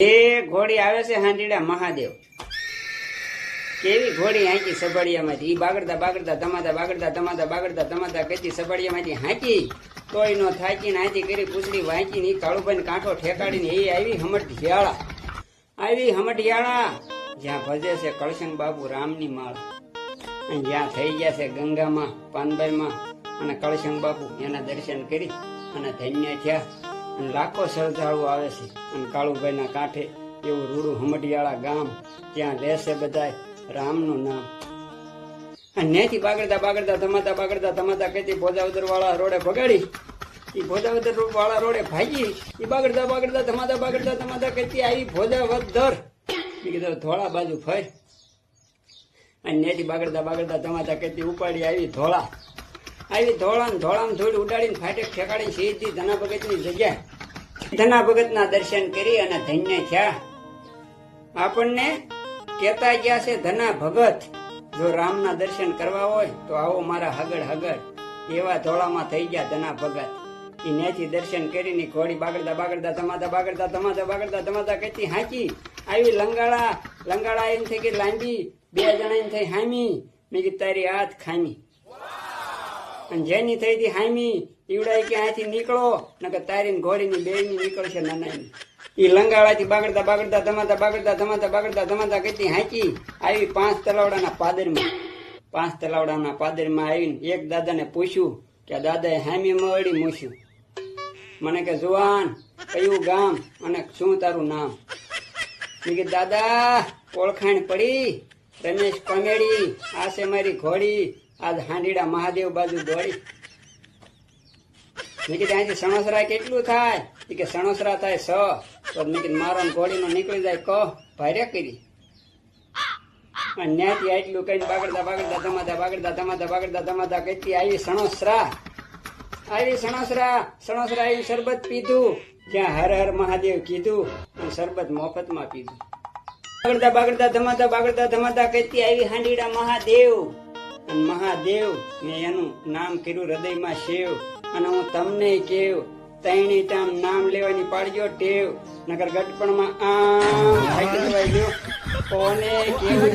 એ ઘોડી આવે છે હાંડીડા મહાદેવ. કેવી ઘોડી હાંકી સબડિયામાંથી ઈ બાગડતા બાગડતા તમાતા બાગડતા તમાતા બાગડતા તમાતા કચ્છી સબડિયામાંથી હાંકી તોય નો થાકી ને હાંચી કરી પૂછડી વાંચી ને કાળુભાઈ કાંઠો ઠેકાડીને એ આવી હમટિયાળા જ્યાં ભજે છે કળશંગ બાબુ રામની માળા અને જ્યાં થઈ ગયા છે ગંગામાં પાનબાઈમાં અને કળશંગ બાપુ એના દર્શન કરી અને ધન્ય થયા અને લાખો શ્રદ્ધાળુ આવે છે અને કાળુભાઈ ના કાંઠે એવું રૂડું હમટિયાળા ગામ ત્યાં લેશે બધા રામનું નામ. અને નેથી બાગડતા બાગડતા તમાતા કહેતી ભોજાવદર વાળા રોડે ભગાડી એ ભોજાવદર વાળા રોડે ભાગી એ બાગડતા બાગડતા તમાતા કહેતી આવી ભોજાવદર કીધું થોડા બાજુ ફર અને નેથી બાગડતા તમાતા કહેતી ઉપાડી આવી ધોળા ને ધોળામાં ધૂળ ઉડાડીને ફાટે ઠેકાડીને સીધી ધના ભગત ની જગ્યા ધના ભગત ના દર્શન કરી અને ધન્ય થયા. આપણને કેતા ગયા છે ધના ભગત જો રામ ના દર્શન કરવા હોય તો આવો મારા હગડ એવા ધોળામાં થઈ ગયા ધના ભગત. એ ન્યાથી દર્શન કરીને ઘોડી બાગડતા તમાતા કહેતી હાંચી આવી લંગાળા એમ થઈ ગઈ લાંબી 2 જણા એમ થઈ હામી મેં કીધું તારી હાથ ખામી અને જેની થઈ હતી હામી ઈવડાય કે અહીંથી નીકળો નકર તારી ઘોડી ની 2 ની નીકળશે નાનાની. ઈ લંગાળાથી બાગડતા તમાતા કહેતી હાંચી આવી 5 તલાવડાના પાદરમાં આવીને એક દાદાને પૂછ્યું કે દાદાએ હામી મળી મૂછ્યું. મને કે જુવાન કયું ગામ અને શું તારું નામ? મેં કીધું દાદા ઓળખાણ પડી રમેશ કોમેડી આ છે મારી ઘોડી આજ હાંડીડા મહાદેવ બાજુ દોડી. મેં કીધું અહીંથી સણોસરા કેટલું થાય? કે સણોસરા થાય 100. તો મેં કીધું મારો ઘોડીનો નીકળી જાય કહો ભારે કરી. અને ન્યાથી આટલું કઈ બાગડતા તમાતા કહેતી આવી સણોસરા આવી શરબત પીધું જ્યાં હર હર મહાદેવ કીધું અને શરબત મફતમાં પીધું. બાગડતા તમાતા કહેતી આવી હાંડીડા મહાદેવ અને મહાદેવ મેં એનું નામ કર્યું હૃદયમાં શેવ. અને હું તમને કેવ તૈણી ટામ નામ લેવાની પાડજો ટેવ નગર ગટપણમાં આમ કોને કેવું